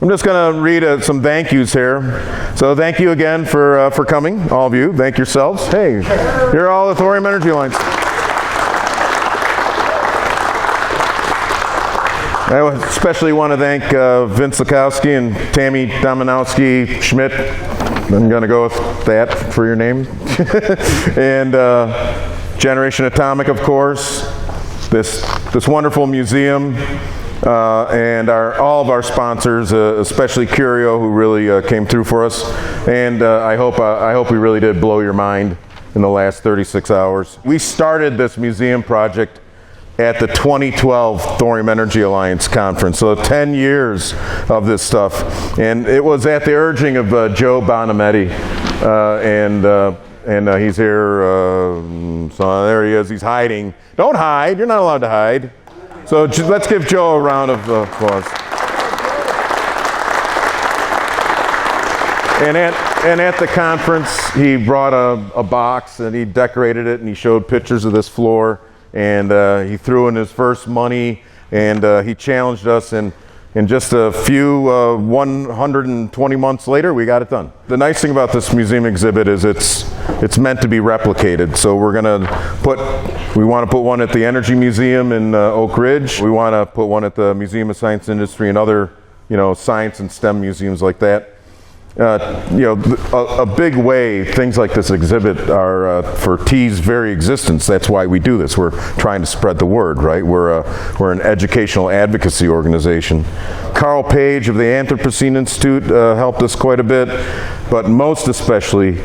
I'm just going to read some thank yous here. So thank you again for coming, all of you. Thank yourselves. Hey, you're all the Thorium Energy Alliance. I especially want to thank Vince Lukowski and Tammy Dominowski Schmidt. I'm going to go with that for your name. And Generation Atomic, of course. This wonderful museum. And all of our sponsors, especially Curio, who really came through for us. And I hope we really did blow your mind in the last 36 hours. We started this museum project at the 2012 Thorium Energy Alliance conference, so 10 years of this stuff. And it was at the urging of Joe Bonametti, and he's here. So there he is. He's hiding. Don't hide. You're not allowed to hide. So let's give Joe a round of applause. And at the conference, he brought a box and he decorated it and he showed pictures of this floor, and he threw in his first money, and he challenged us, and in just a few 120 months later, we got it done. The nice thing about this museum exhibit is it's meant to be replicated. So we want to put one at the Energy Museum in Oak Ridge. We want to put one at the Museum of Science and Industry and other, science and STEM museums like that. A big way things like this exhibit are for TEA's very existence. That's why we do this. We're trying to spread the word, right? We're an educational advocacy organization. Carl Page of the Anthropocene Institute helped us quite a bit, but most especially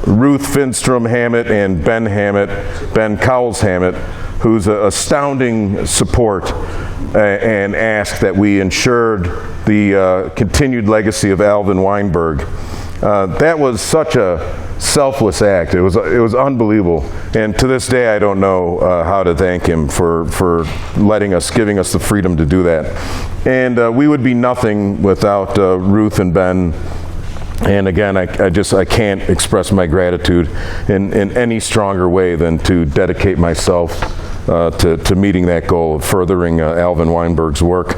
Ruth Finstrom Hammett and Ben Cowles Hammett, whose astounding support and asked that we ensured the continued legacy of Alvin Weinberg. That was such a selfless act. It was unbelievable. And to this day, I don't know how to thank him for giving us the freedom to do that. And we would be nothing without Ruth and Ben. And again, I can't express my gratitude in any stronger way than to dedicate myself to meeting that goal of furthering Alvin Weinberg's work.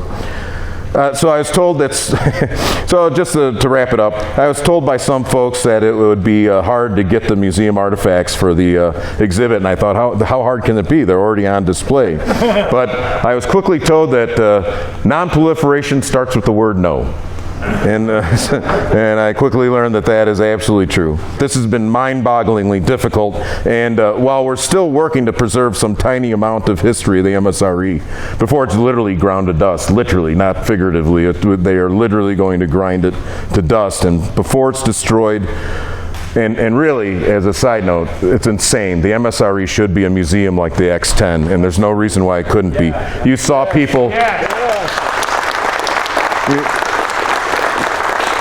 So I was told so just to wrap it up, I was told by some folks that it would be hard to get the museum artifacts for the exhibit, and I thought, how hard can it be? They're already on display. But I was quickly told that non-proliferation starts with the word no. And I quickly learned that is absolutely true. This has been mind-bogglingly difficult, and while we're still working to preserve some tiny amount of history of the MSRE, before it's literally ground to dust, literally, not figuratively, they are literally going to grind it to dust, and before it's destroyed, and really, as a side note, it's insane. The MSRE should be a museum like the X10, and there's no reason why it couldn't be. You saw people...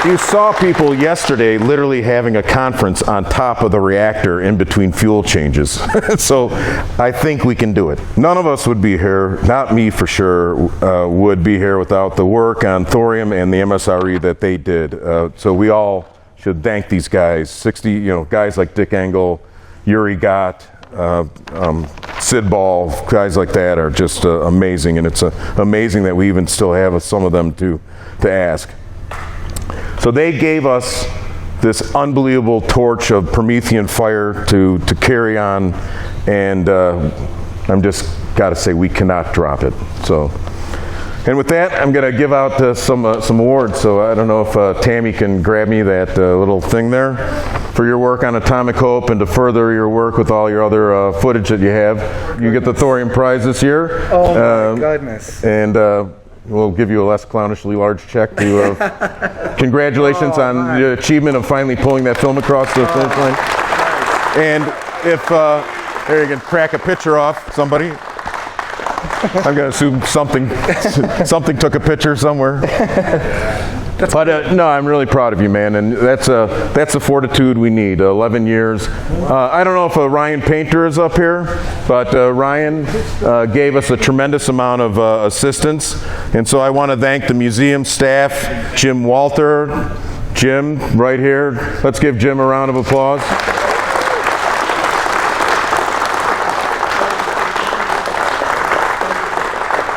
You saw people yesterday literally having a conference on top of the reactor in between fuel changes. So I think we can do it. None of us would be here, not me for sure, would be here without the work on thorium and the MSRE that they did. So we all should thank these guys, guys like Dick Engel, Yuri Gott, Sid Ball, guys like that are just amazing, and it's amazing that we even still have some of them to ask. So they gave us this unbelievable torch of Promethean fire to carry on, and I'm just got to say we cannot drop it. So, and with that, I'm going to give out some awards. So I don't know if Tammy can grab me that little thing there for your work on Atomic Hope and to further your work with all your other footage that you have. You get the Thorium Prize this year. Oh my goodness! And. We'll give you a less clownishly large check to congratulations on the achievement of finally pulling that film across the finish line. And if there you can crack a picture off somebody. I'm going to assume something took a picture somewhere. But no, I'm really proud of you, man, and that's the fortitude we need. 11 years. I don't know if Ryan Painter is up here, but Ryan gave us a tremendous amount of assistance, and so I want to thank the museum staff, Jim Walter, Jim right here. Let's give Jim a round of applause.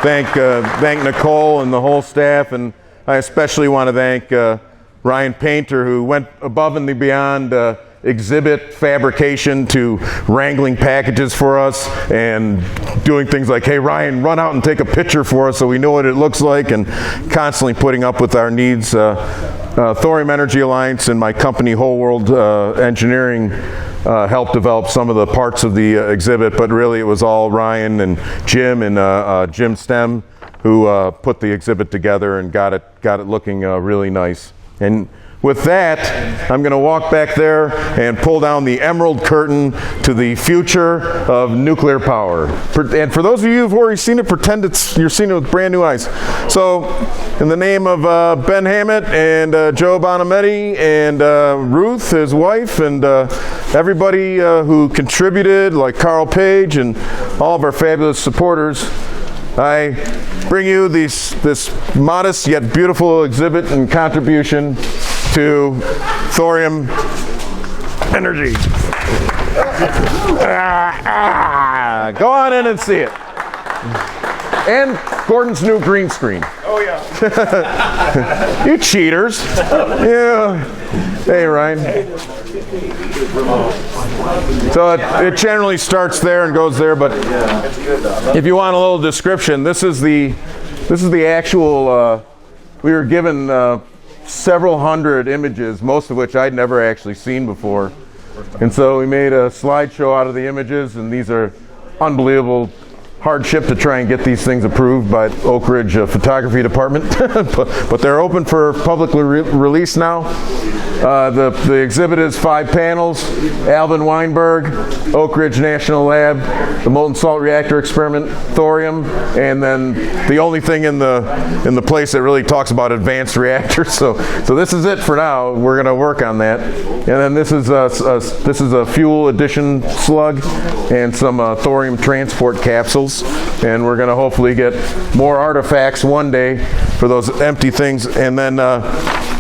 Thank Nicole and the whole staff, and I especially want to thank Ryan Painter, who went above and beyond exhibit fabrication to wrangling packages for us and doing things like, hey Ryan, run out and take a picture for us so we know what it looks like, and constantly putting up with our needs. Thorium Energy Alliance and my company Whole World Engineering helped develop some of the parts of the exhibit, but really it was all Ryan and Jim and Jim Stem who put the exhibit together and got it looking really nice. And with that, I'm going to walk back there and pull down the emerald curtain to the future of nuclear power. And for those of you who've already seen it, pretend you're seeing it with brand new eyes. So, in the name of Ben Hammett and Joe Bonametti and Ruth, his wife, and everybody who contributed, like Carl Page and all of our fabulous supporters, I bring you this modest yet beautiful exhibit and contribution to thorium energy. Go on in and see it. And Gordon's new green screen. Oh yeah. You cheaters. Yeah. Hey Ryan. So it generally starts there and goes there, but if you want a little description, this is the actual. We were given several hundred images, most of which I'd never actually seen before, and so we made a slideshow out of the images, and these are unbelievable hardship to try and get these things approved by Oak Ridge Photography Department, but they're open for public release now. The exhibit is 5 panels: Alvin, Weinberg, Oak Ridge National Lab, the Molten-Salt Reactor experiment, Thorium, and then the only thing in the place that really talks about advanced reactors. So this is it for now. We're going to work on that. And then this is a fuel addition slug and some thorium transport capsules. And we're going to hopefully get more artifacts one day for those empty things. And then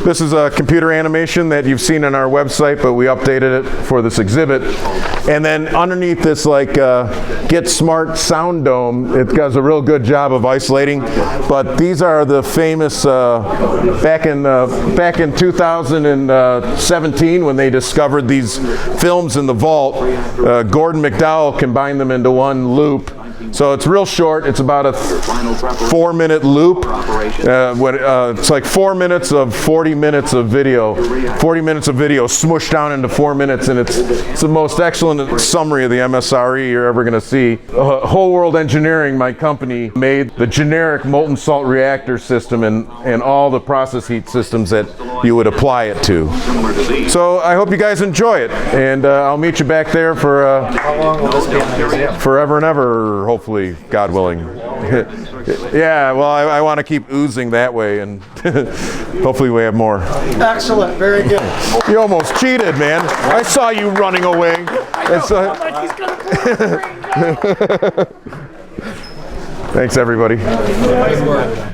this is a computer animation that you've seen on our website, but we updated it for this exhibit. And then underneath this, like, Get Smart Sound Dome, it does a real good job of isolating. But these are the famous, back in 2017 when they discovered these films in the vault, Gordon McDowell combined them into one loop. So it's real short. It's about a 4-minute loop. It's like 4 minutes of 40 minutes of video. 40 minutes of video smushed down into 4 minutes, and it's the most excellent summary of the MSRE you're ever going to see. Whole World Engineering, my company, made the generic molten salt reactor system and all the process heat systems that you would apply it to. So I hope you guys enjoy it, and I'll meet you back there for How long will this be in the museum? forever and ever, hopefully, God willing. Yeah, well, I want to keep oozing that way, and hopefully we have more. Excellent, very good. You almost cheated, man. I saw you running away. Thanks, everybody.